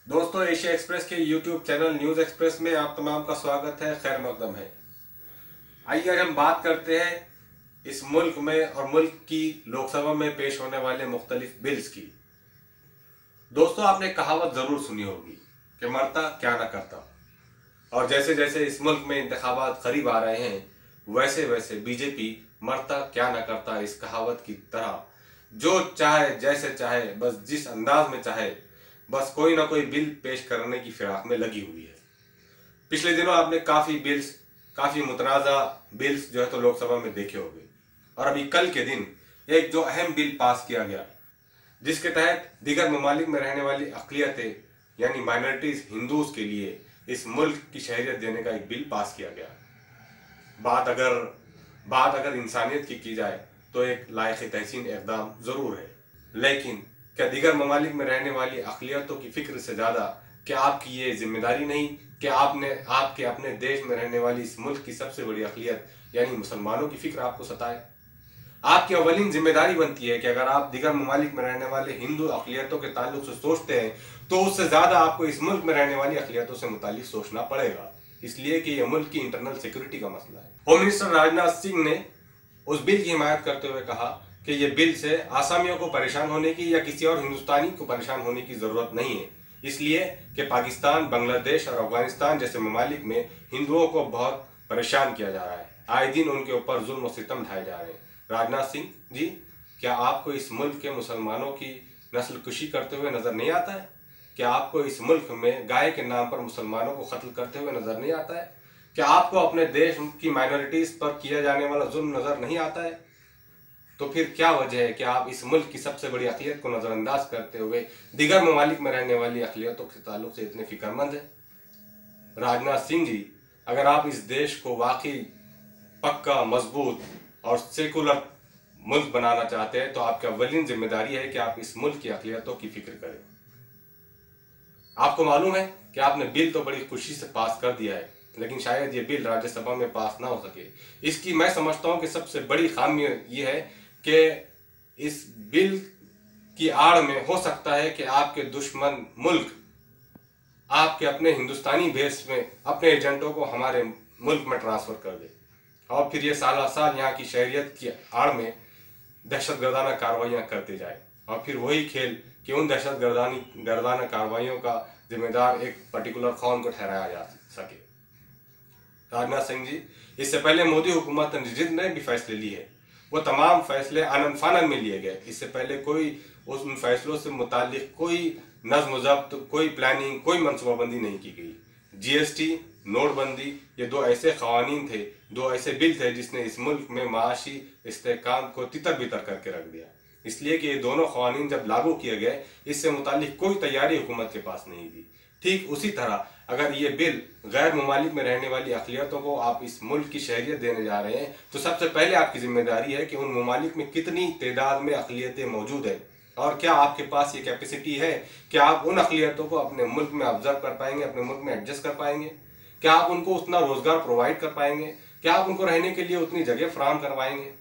दोस्तों, Asia express के YouTube channel news express में आप तमाम का स्वागत है। खैर मकदम है। आइए आज हम बात करते हैं इस मुल्क में और मुल्क की लोकसभा में पेश होने वाले मुख्तलिफ बिल्स की। दोस्तों, आपने कहावत जरूर सुनी होगी कि मरता क्या ना करता। और जैसे जैसे इस मुल्क में इंतखाबात करीब आ रहे हैं, वैसे वैसे बीजेपी मरता क्या ना करता इस कहावत की तरह जो चाहे जैसे चाहे बस जिस अंदाज में चाहे बस कोई ना कोई बिल पेश करने की फिराक में लगी हुई है। पिछले दिनों आपने काफी मुतनाज़ा बिल्स जो है तो लोकसभा में देखे होंगे। और अभी कल के दिन एक जो अहम बिल पास किया गया, जिसके तहत दीगर ममालिक में रहने वाली अक़लियतें यानी माइनॉरिटीज हिंदूज के लिए इस मुल्क की शहरियत देने का एक बिल पास किया गया। बात अगर इंसानियत की जाए तो एक लायक तहसीन इक़दाम जरूर है। लेकिन क्या दीगर ममालिक में रहने वाली अक़लियतों की फिक्र से ज्यादा क्या आपकी ये जिम्मेदारी नहीं कि आपके अपने देश में रहने वाली इस मुल्क की सबसे बड़ी अक़लियत यानी मुसलमानों की फिक्र आपको सताए? आपकी अवलिन जिम्मेदारी बनती है कि अगर आप दीगर ममालिक में रहने वाले हिंदू अक़लियतों के ताल्लुक से सोचते हैं तो उससे ज्यादा आपको इस मुल्क में रहने वाली अक़लियतों से मुतालिक सोचना पड़ेगा, इसलिए कि यह मुल्क की इंटरनल सिक्योरिटी का मसला है। होम मिनिस्टर राजनाथ सिंह ने उस बिल की हिमायत करते हुए कहा कि यह बिल से आसामियों को परेशान होने की या किसी और हिंदुस्तानी को परेशान होने की जरूरत नहीं है, इसलिए कि पाकिस्तान, बांग्लादेश और अफगानिस्तान जैसे ममालिक में हिंदुओं को बहुत परेशान किया जा रहा है। आए दिन उनके ऊपर जुल्म और सितम ढाए जा रहे हैं। राजनाथ सिंह जी, क्या आपको इस मुल्क के मुसलमानों की नस्ल कुशी करते हुए नजर नहीं आता है? क्या आपको इस मुल्क में गाय के नाम पर मुसलमानों को कत्ल करते हुए नजर नहीं आता है? क्या आपको अपने देश की माइनॉरिटीज पर किया जाने वाला जुल्म नजर नहीं आता है? तो फिर क्या वजह है कि आप इस मुल्क की सबसे बड़ी अक़लियत को नजरअंदाज करते हुए दीगर ममालिक में रहने वाली अक़लियतों के ताल्लुक से इतने फिक्रमंद हैं? राजनाथ सिंह जी, अगर आप इस देश को वाकई पक्का, मजबूत और सेकुलर मुल्क बनाना चाहते हैं तो आपकी अव्वलीन जिम्मेदारी है कि आप इस मुल्क की अक़लियतों की फिक्र करें। आपको मालूम है कि आपने बिल तो बड़ी खुशी से पास कर दिया है, लेकिन शायद ये बिल राज्यसभा में पास ना हो सके। इसकी मैं समझता हूं कि सबसे बड़ी खामी ये है कि इस बिल की आड़ में हो सकता है कि आपके दुश्मन मुल्क आपके अपने हिंदुस्तानी बेस में अपने एजेंटों को हमारे मुल्क में ट्रांसफर कर दे और फिर ये साल यहाँ की शहरियत की आड़ में दहशतगर्दाना कार्रवाइयाँ करते जाए और फिर वही खेल कि उन दहशतगर्दाना कार्रवाइयों का जिम्मेदार एक पर्टिकुलर कौम को ठहराया जा सके। राजनाथ सिंह जी, इससे पहले मोदी हुकूमत ने भी फैसले लिए है, वो तमाम फैसले आनन फानन में लिए गए। इससे पहले कोई उन फैसलों से मुतालिक कोई नज्म ज़ब्त, कोई प्लानिंग, कोई मनसूबाबंदी नहीं की गई। जीएसटी, नोटबंदी, ये दो ऐसे कवानीन थे, दो ऐसे बिल थे जिसने इस मुल्क में माशी इस्तेहकाम को तितर बितर करके रख दिया। इसलिए कि ये दोनों कवानीन जब लागू किए गए, इससे मुतालिक कोई तैयारी हुकूमत के पास नहीं थी। ठीक उसी तरह अगर ये बिल गैर ममालिक में रहने वाली अक़लियतों को आप इस मुल्क की शहरियत देने जा रहे हैं तो सबसे पहले आपकी जिम्मेदारी है कि उन ममालिक में कितनी तादाद में अक़लियतें मौजूद है और क्या आपके पास ये कैपेसिटी है कि आप उन अक़लियतों को अपने मुल्क में ऑब्जर्व कर पाएंगे, अपने मुल्क में एडजस्ट कर पाएंगे? क्या आप उनको उतना रोजगार प्रोवाइड कर पाएंगे? क्या आप उनको रहने के लिए उतनी जगह फराहम करवाएंगे?